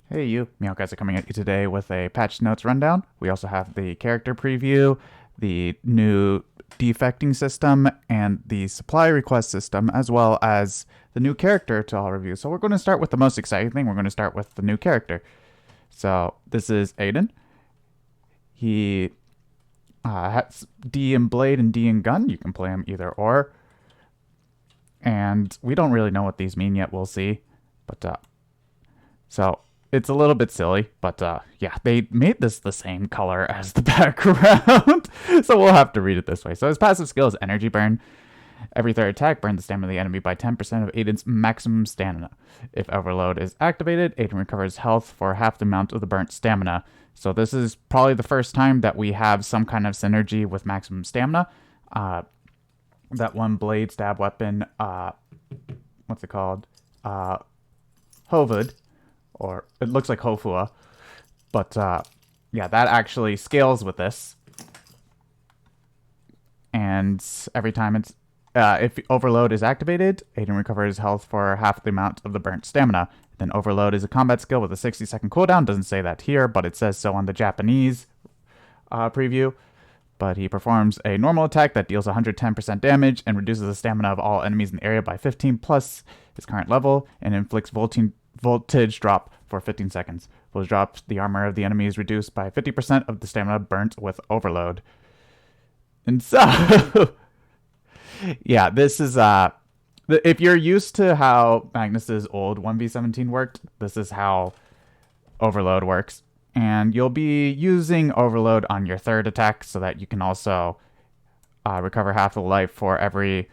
Hey you, Meowkaiser coming at you today with a patch notes rundown. We also have the character preview, the new defecting system, and the supply request system, as well as the new character to all review. So we're going to start with the most exciting thing. We're going to start with the new character. So this is Aiden. He has D in Blade and D in Gun. You can play him either or. And we don't really know what these mean yet. We'll see. But so it's a little bit silly, but yeah, they made this the same color as the background, so we'll have to read it this way. So his passive skill is Energy Burn. Every third attack, burn the stamina of the enemy by 10% of Aiden's maximum stamina. If Overload is activated, Aiden recovers health for half the amount of the burnt stamina. So this is probably the first time that we have some kind of synergy with maximum stamina. That one blade stab weapon, what's it called? Hovud. Or it looks like Hofua. But yeah, that actually scales with this. And every time it's if Overload is activated, Aiden recovers health for half the amount of the burnt stamina. Then Overload is a combat skill with a 60-second cooldown. Doesn't say that here, but it says so on the Japanese preview. But he performs a normal attack that deals 110% damage and reduces the stamina of all enemies in the area by 15 plus his current level, and inflicts voltage drop for 15 seconds. Voltage drops, the armor of the enemy is reduced by 50% of the stamina burnt with Overload. And so, yeah, this is if you're used to how Magnus's old 1v17 worked, this is how Overload works. And you'll be using Overload on your third attack so that you can also recover half the life for every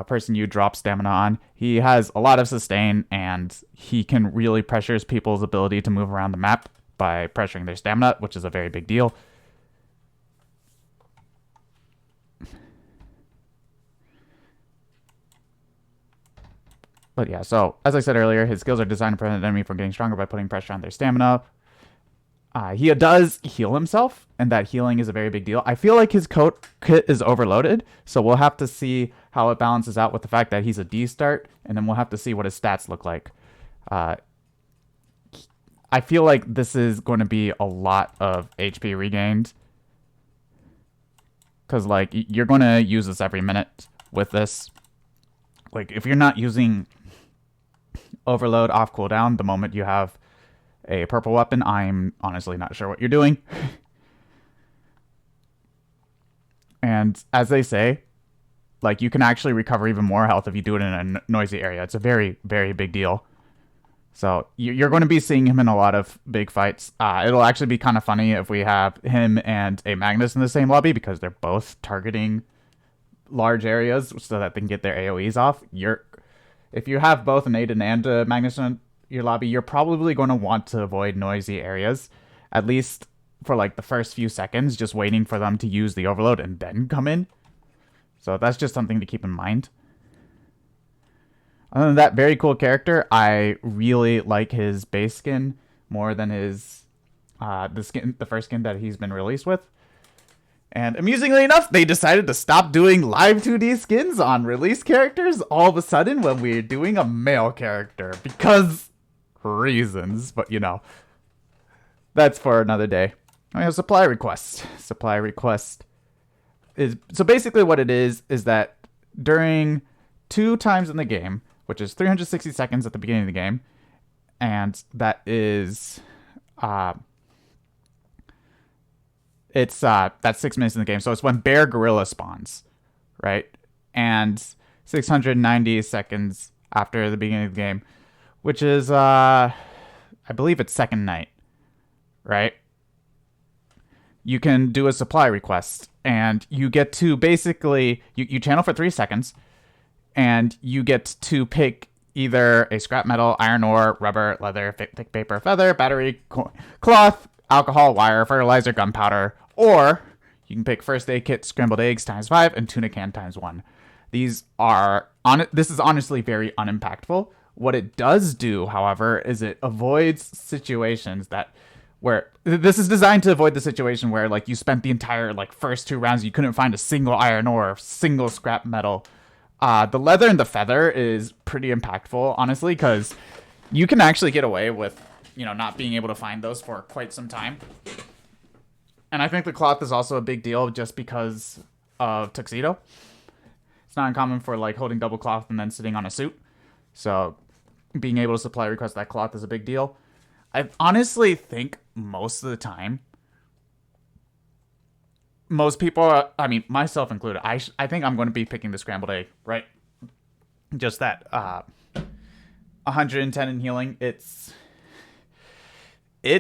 person you drop stamina on. He has a lot of sustain, and he can really pressures people's ability to move around the map by pressuring their stamina, which is a very big deal. But yeah, so as I said earlier, his skills are designed to prevent the enemy from getting stronger by putting pressure on their stamina. He does heal himself, and that healing is a very big deal. I feel like his kit is overloaded, so we'll have to see how it balances out with the fact that he's a D start, and then we'll have to see what his stats look like. I feel like this is going to be a lot of HP regained, because like you're going to use this every minute with this. Like if you're not using Overload off cooldown the moment you have a purple weapon, I'm honestly not sure what you're doing. And as they say, like you can actually recover even more health if you do it in a noisy area. It's a very, very big deal. So you're going to be seeing him in a lot of big fights. It'll actually be kind of funny if we have him and a Magnus in the same lobby, because they're both targeting large areas so that they can get their AoEs off. If you have both an Aiden and a Magnus in your lobby, you're probably going to want to avoid noisy areas, at least for like the first few seconds, just waiting for them to use the Overload and then come in. So that's just something to keep in mind. Other than that, very cool character. I really like his base skin more than his the first skin that he's been released with. And amusingly enough, they decided to stop doing live 2D skins on release characters all of a sudden when we're doing a male character, because reasons, but you know, that's for another day. I have supply request. Supply request is, so basically what it is that during 2 times in the game, which is 360 seconds at the beginning of the game, and that is that's 6 minutes in the game. So it's when Bear Gorilla spawns, right? And 690 seconds after the beginning of the game, which is I believe it's second night, right? You can do a supply request, and you get to basically you channel for 3 seconds, and you get to pick either a scrap metal, iron ore, rubber, leather, thick paper, feather, battery, cloth, alcohol, wire, fertilizer, gunpowder, or you can pick first aid kit, scrambled eggs ×5, and tuna can ×1. These are this is honestly very unimpactful. What it does do, however, is it avoids situations where this is designed to avoid the situation where like you spent the entire like first 2 rounds, you couldn't find a single iron ore, single scrap metal. The leather and the feather is pretty impactful, honestly, because you can actually get away with you know, not being able to find those for quite some time. And I think the cloth is also a big deal just because of Tuxedo. It's not uncommon for like holding double cloth and then sitting on a suit. So being able to supply request that cloth is a big deal. I honestly think most of the time, most people, I mean, myself included, I think I'm going to be picking the scrambled egg, right? Just that 110 in healing. It's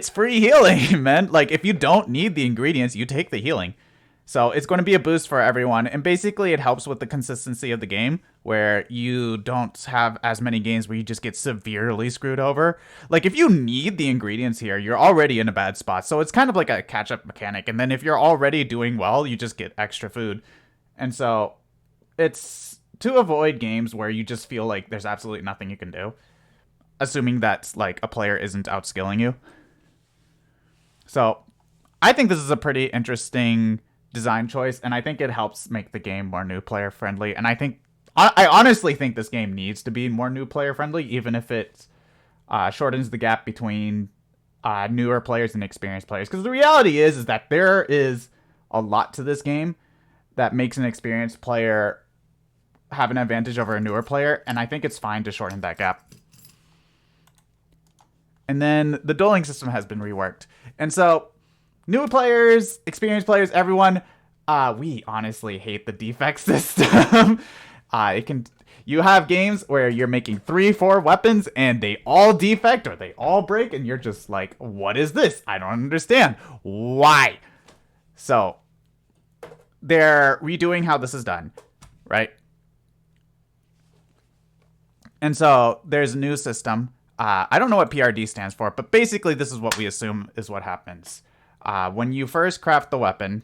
free healing, man. Like, if you don't need the ingredients, you take the healing. So it's going to be a boost for everyone. And basically, it helps with the consistency of the game, where you don't have as many games where you just get severely screwed over. Like, if you need the ingredients here, you're already in a bad spot. So it's kind of like a catch-up mechanic. And then if you're already doing well, you just get extra food. And so it's to avoid games where you just feel like there's absolutely nothing you can do, assuming that, like, a player isn't outskilling you. So I think this is a pretty interesting design choice, and I think it helps make the game more new player friendly. And I honestly think this game needs to be more new player friendly, even if it shortens the gap between newer players and experienced players. Because the reality is that there is a lot to this game that makes an experienced player have an advantage over a newer player, and I think it's fine to shorten that gap. And then the dueling system has been reworked, and so new players, experienced players, everyone, we honestly hate the defect system. You have games where you're making 3-4 weapons and they all defect or they all break, and you're just like, what is this? I don't understand. Why? So they're redoing how this is done, right? And so there's a new system. I don't know what PRD stands for, but basically this is what we assume is what happens. When you first craft the weapon,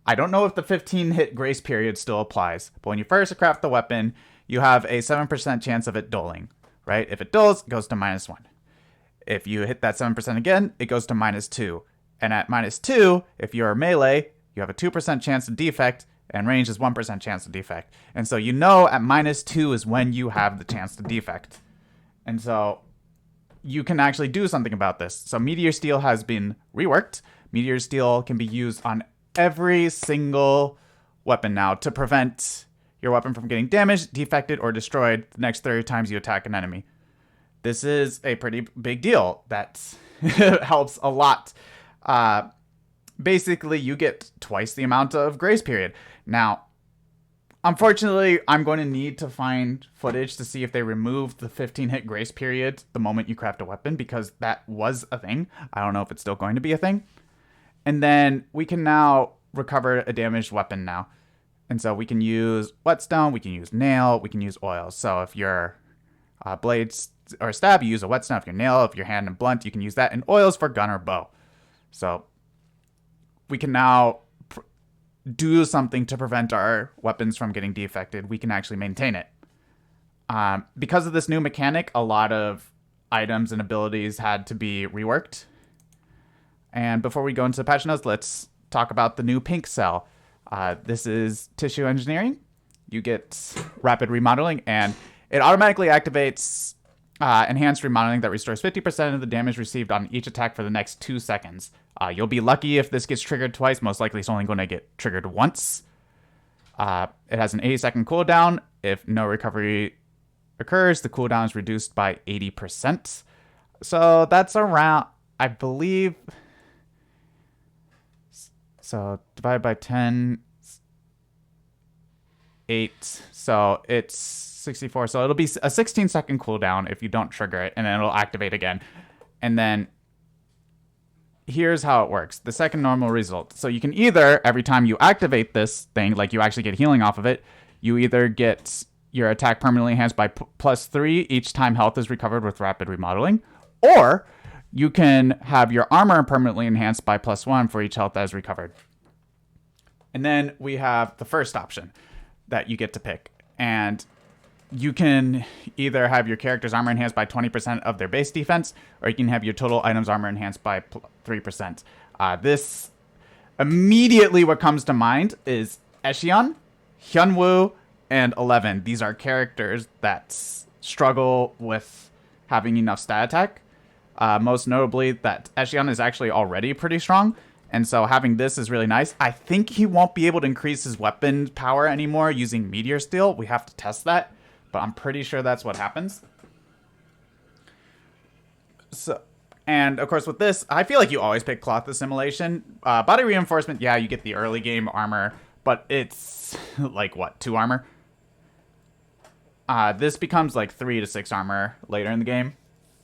I don't know if the 15 hit grace period still applies, but when you first craft the weapon, you have a 7% chance of it dueling, right? If it duels, it goes to -1. If you hit that 7% again, it goes to -2. And at -2, if you're melee, you have a 2% chance to defect, and range is 1% chance to defect. And so you know at -2 is when you have the chance to defect. And so you can actually do something about this. So Meteor Steel has been reworked. Meteor Steel can be used on every single weapon now to prevent your weapon from getting damaged, defected, or destroyed the next 30 times you attack an enemy. This is a pretty big deal. That helps a lot. Basically, you get twice the amount of grace period. Now, unfortunately, I'm going to need to find footage to see if they removed the 15 hit grace period the moment you craft a weapon, because that was a thing. I don't know if it's still going to be a thing. And then we can now recover a damaged weapon now. And so we can use whetstone, we can use nail, we can use oils. So if your blades or stab, you use a whetstone. If your nail, if your hand and blunt, you can use that. And oils for gun or bow. So we can now do something to prevent our weapons from getting defected. We can actually maintain it. Because of this new mechanic, a lot of items and abilities had to be reworked. And before we go into the patch notes, let's talk about the new pink cell. This is tissue engineering. You get rapid remodeling, and it automatically activates enhanced remodeling that restores 50% of the damage received on each attack for the next 2 seconds. You'll be lucky if this gets triggered twice. Most likely it's only going to get triggered once. It has an 80-second cooldown. If no recovery occurs, the cooldown is reduced by 80%. So that's around, I believe... So divided by 10, 8. So it's 64. So it'll be a 16-second cooldown if you don't trigger it, and then it'll activate again. And then here's how it works. The second normal result. So you can either, every time you activate this thing, like you actually get healing off of it, you either get your attack permanently enhanced by +3 each time health is recovered with rapid remodeling, or you can have your armor permanently enhanced by +1 for each health that is recovered. And then we have the first option that you get to pick. And you can either have your character's armor enhanced by 20% of their base defense, or you can have your total items armor enhanced by 3%. This, immediately what comes to mind is Eshion, Hyunwoo, and 11. These are characters that struggle with having enough stat attack. Most notably that Eshion is actually already pretty strong. And so having this is really nice. I think he won't be able to increase his weapon power anymore using Meteor Steel. We have to test that, but I'm pretty sure that's what happens. So, and of course with this, I feel like you always pick Cloth Assimilation. Body Reinforcement, yeah, you get the early game armor, but it's like, what, 2 armor? This becomes like 3 to 6 armor later in the game.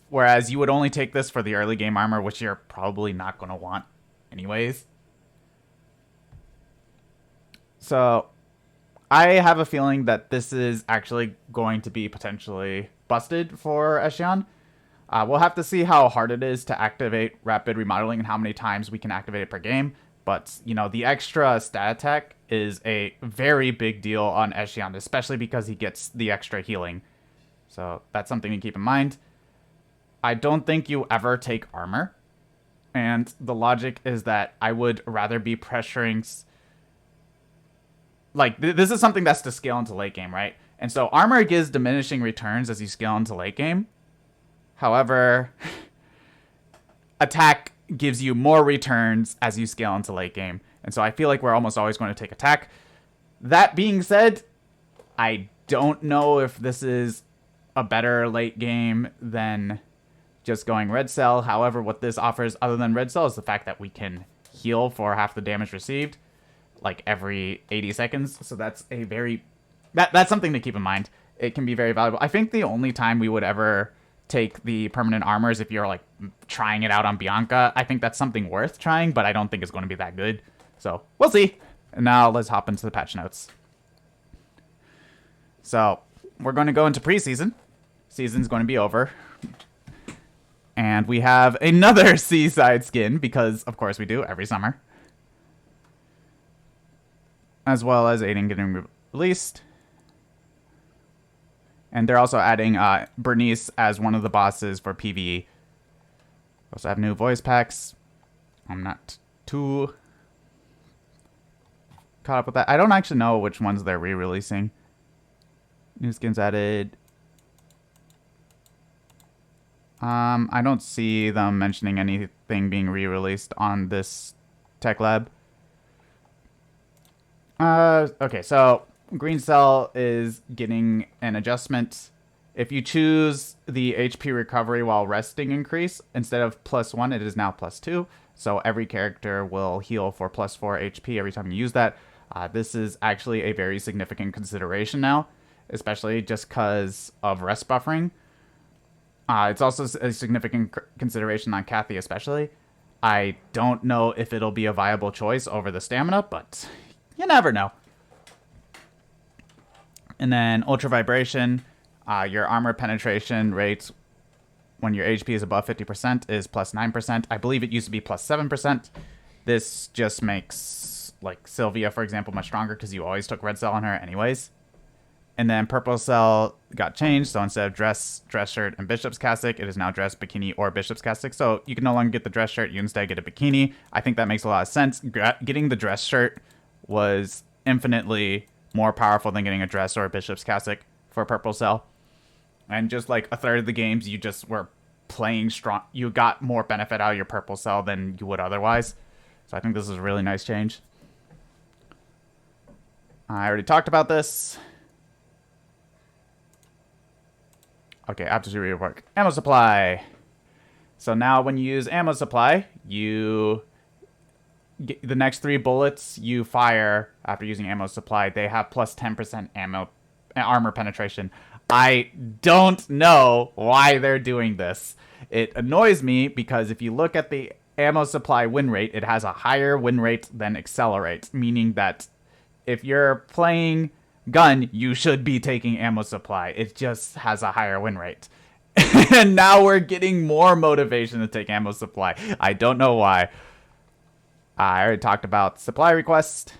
Whereas you would only take this for the early game armor, which you're probably not going to want anyways. So I have a feeling that this is actually going to be potentially busted for Eshion. We'll have to see how hard it is to activate rapid remodeling and how many times we can activate it per game. But, you know, the extra stat attack is a very big deal on Eshion, especially because he gets the extra healing. So that's something to keep in mind. I don't think you ever take armor. And the logic is that I would rather be pressuring... Like, this is something that's to scale into late game, right? And so armor gives diminishing returns as you scale into late game. However, attack gives you more returns as you scale into late game. And so I feel like we're almost always going to take attack. That being said, I don't know if this is a better late game than just going red cell. However, what this offers other than red cell is the fact that we can heal for half the damage received, like every 80 seconds. So that's a very... That's something to keep in mind. It can be very valuable. I think the only time we would ever take the permanent armor is if you're like trying it out on Bianca. I think that's something worth trying, but I don't think it's going to be that good. So we'll see. And now let's hop into the patch notes. So we're going to go into preseason. Season's going to be over. And we have another Seaside skin, because of course we do every summer. As well as Aiden getting released. And they're also adding Bernice as one of the bosses for PvE. We also have new voice packs. I'm not too caught up with that. I don't actually know which ones they're re-releasing. New skins added. I don't see them mentioning anything being re-released on this tech lab. Okay, so Green Cell is getting an adjustment. If you choose the HP recovery while resting increase, instead of +1, it is now +2. So every character will heal for +4 HP every time you use that. This is actually a very significant consideration now, especially just because of rest buffering. It's also a significant consideration on Kathy especially. I don't know if it'll be a viable choice over the stamina, but you never know. And then Ultra Vibration, your armor penetration rate when your HP is above 50% is +9%. I believe it used to be +7%. This just makes, like, Sylvia, for example, much stronger because you always took Red Cell on her anyways. And then Purple Cell got changed, so instead of dress shirt, and Bishop's Cassock, it is now dress, bikini, or Bishop's Cassock. So you can no longer get the dress shirt, you instead get a bikini. I think that makes a lot of sense. Getting the dress shirt was infinitely more powerful than getting a dress or a Bishop's Cassock for Purple Cell. And just like a third of the games, you just were playing strong. You got more benefit out of your Purple Cell than you would otherwise. So I think this is a really nice change. I already talked about this. Okay, aptitude rework. Ammo supply. So now when you use ammo supply, you get the next 3 bullets you fire after using ammo supply, they have plus 10% armor penetration. I don't know why they're doing this. It annoys me because if you look at the ammo supply win rate, it has a higher win rate than accelerate, meaning that if you're playing gun, you should be taking ammo supply. It just has a higher win rate. And now we're getting more motivation to take ammo supply. I don't know why. I already talked about supply request.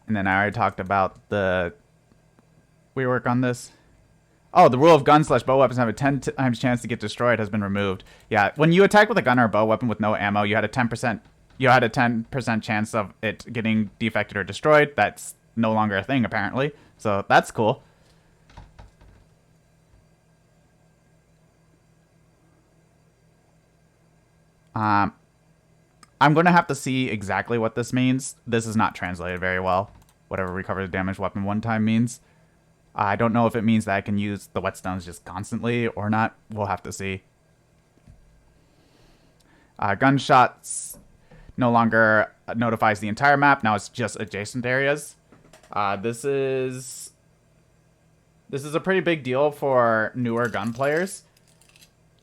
And then I already talked about the rework on this. Oh, the rule of gun/bow weapons have a 10 times chance to get destroyed has been removed. Yeah, when you attack with a gun or a bow weapon with no ammo, you had a 10% chance of it getting defected or destroyed. That's no longer a thing, apparently. So that's cool. I'm going to have to see exactly what this means. This is not translated very well. Whatever recovers damage weapon one time means. I don't know if it means that I can use the whetstones just constantly or not. We'll have to see. Gunshots no longer notifies the entire map. Now it's just adjacent areas. This is a pretty big deal for newer gun players.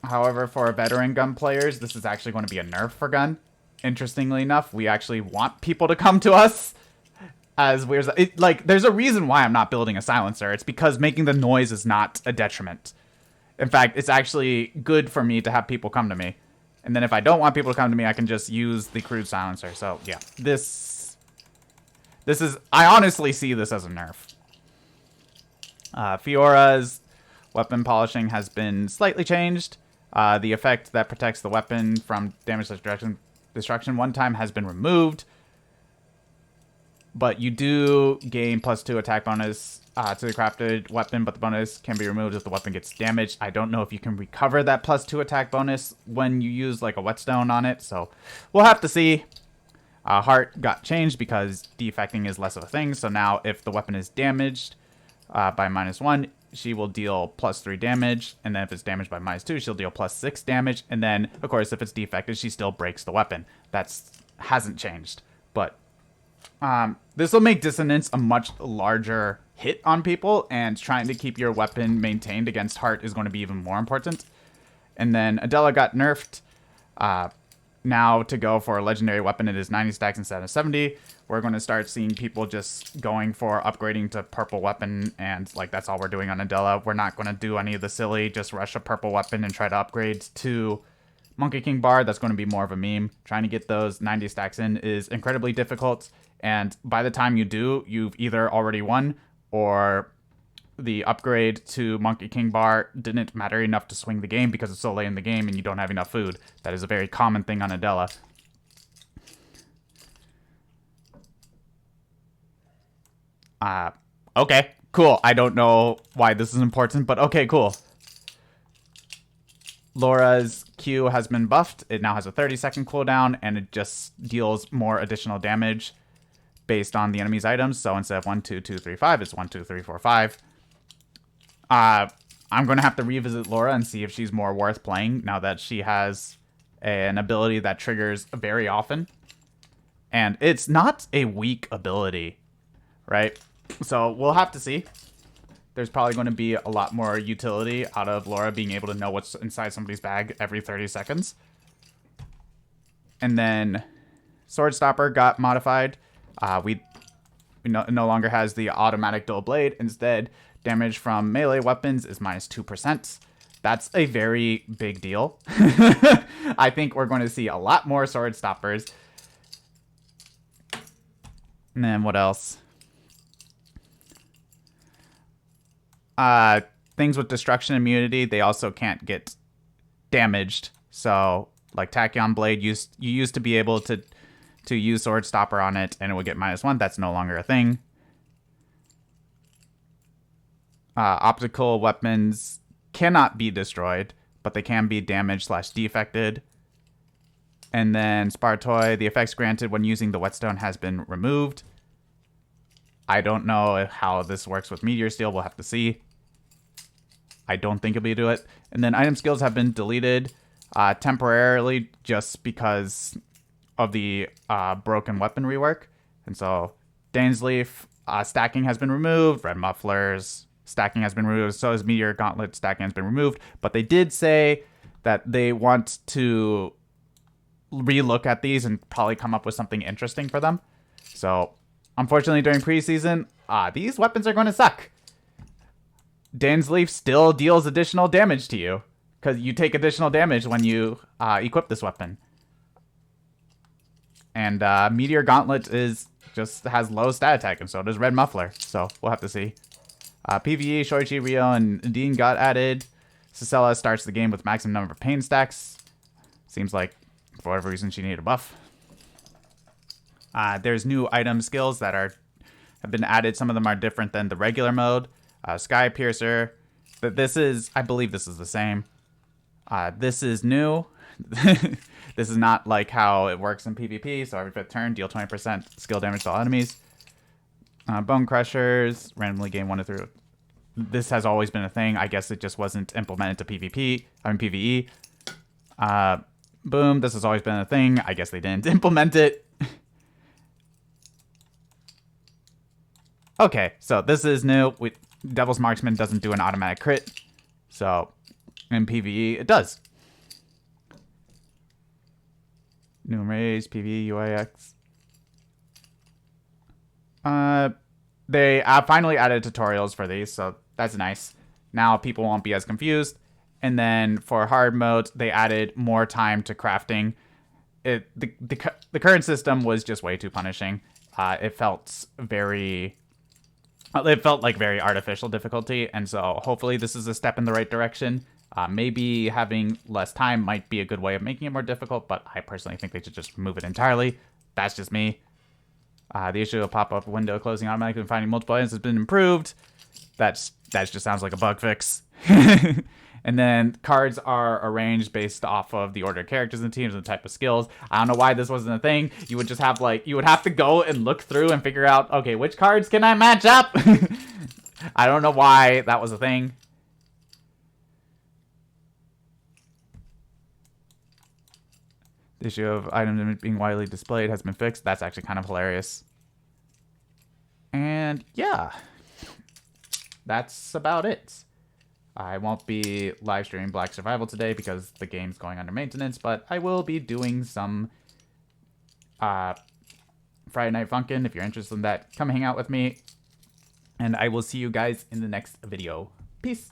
However, for veteran gun players, this is actually going to be a nerf for gun. Interestingly enough, we actually want people to come to us. As weird as like, there's a reason why I'm not building a silencer. It's because making the noise is not a detriment. In fact, it's actually good for me to have people come to me. And then if I don't want people to come to me, I can just use the crude silencer. So yeah, this is, I honestly see this as a nerf. Fiora's weapon polishing has been slightly changed. The effect that protects the weapon from damage destruction one time has been removed. But you do gain +2 attack bonus to the crafted weapon, but the bonus can be removed if the weapon gets damaged. I don't know if you can recover that +2 attack bonus when you use like a whetstone on it, so we'll have to see. Heart got changed because defecting is less of a thing, so now if the weapon is damaged by -1, she will deal +3 damage, and then if it's damaged by -2, she'll deal +6 damage, and then, of course, if it's defected, she still breaks the weapon. Hasn't changed, but this will make Dissonance a much larger hit on people, and trying to keep your weapon maintained against Heart is going to be even more important. And then Adela got nerfed. Now to go for a legendary weapon, it is 90 stacks instead of 70. We're going to start seeing people just going for upgrading to purple weapon, and like that's all we're doing on Adela. We're not going to do any of the silly, just rush a purple weapon and try to upgrade to Monkey King Bar. That's going to be more of a meme. Trying to get those 90 stacks in is incredibly difficult, and by the time you do, you've either already won or the upgrade to Monkey King Bar didn't matter enough to swing the game because it's so late in the game and you don't have enough food. That is a very common thing on Adela. Okay, cool. I don't know why this is important, but okay, cool. Laura's Q has been buffed. It now has a 30-second cooldown, and it just deals more additional damage based on the enemy's items. So instead of 1, 2, 2, 3, 5, it's 1, 2, 3, 4, 5. I'm going to have to revisit Laura and see if she's more worth playing now that she has an ability that triggers very often. And it's not a weak ability, right? So we'll have to see. There's probably going to be a lot more utility out of Laura being able to know what's inside somebody's bag every 30 seconds. And then Sword Stopper got modified. We no longer has the automatic dual blade. Instead, damage from melee weapons is -2%. That's a very big deal. I think we're going to see a lot more Sword Stoppers. And then what else? Things with destruction immunity, they also can't get damaged. So, like Tachyon Blade, you used to be able to use Sword Stopper on it, and it would get -1. That's no longer a thing. Optical weapons cannot be destroyed, but they can be damaged/defected. And then Spartoy, the effects granted when using the whetstone has been removed. I don't know how this works with Meteor Steel. We'll have to see. I don't think it'll be do it. And then item skills have been deleted temporarily just because of the broken weapon rework. And so Dainsleaf stacking has been removed. Red Mufflers stacking has been removed. So is Meteor Gauntlet stacking has been removed. But they did say that they want to relook at these and probably come up with something interesting for them. So unfortunately, during preseason, these weapons are going to suck. Dainsleaf still deals additional damage to you because you take additional damage when you equip this weapon. And Meteor Gauntlet has low stat attack, and so does Red Muffler. So we'll have to see. PvE, Shoichi, Rio, and Dean got added. Cicella starts the game with maximum number of pain stacks. Seems like for whatever reason she needed a buff. There's new item skills that have been added. Some of them are different than the regular mode. Sky Piercer. I believe this is the same. This is new. This is not like how it works in PvP. So every 5th turn, deal 20% skill damage to all enemies. Bone Crushers, randomly gain 1 to 3. This has always been a thing. I guess it just wasn't implemented to PvP. I mean PvE. Boom, this has always been a thing. I guess they didn't implement it. Okay, so this is new. Devil's Marksman doesn't do an automatic crit. So in PvE, it does. New raise, PvE, UIX. They finally added tutorials for these, so that's nice. Now people won't be as confused. And then for hard mode, they added more time to crafting. The current system was just way too punishing. It felt like very artificial difficulty, and so hopefully this is a step in the right direction. Maybe having less time might be a good way of making it more difficult, but I personally think they should just remove it entirely. That's just me. The issue of pop-up window closing automatically and finding multiple items has been improved. That just sounds like a bug fix. And then cards are arranged based off of the order of characters and teams and the type of skills. I don't know why this wasn't a thing. You would just have you would have to go and look through and figure out, okay, which cards can I match up? I don't know why that was a thing. The issue of items being widely displayed has been fixed. That's actually kind of hilarious. And yeah, that's about it. I won't be live streaming Black Survival today because the game's going under maintenance, but I will be doing some Friday Night Funkin'. If you're interested in that, come hang out with me. And I will see you guys in the next video. Peace.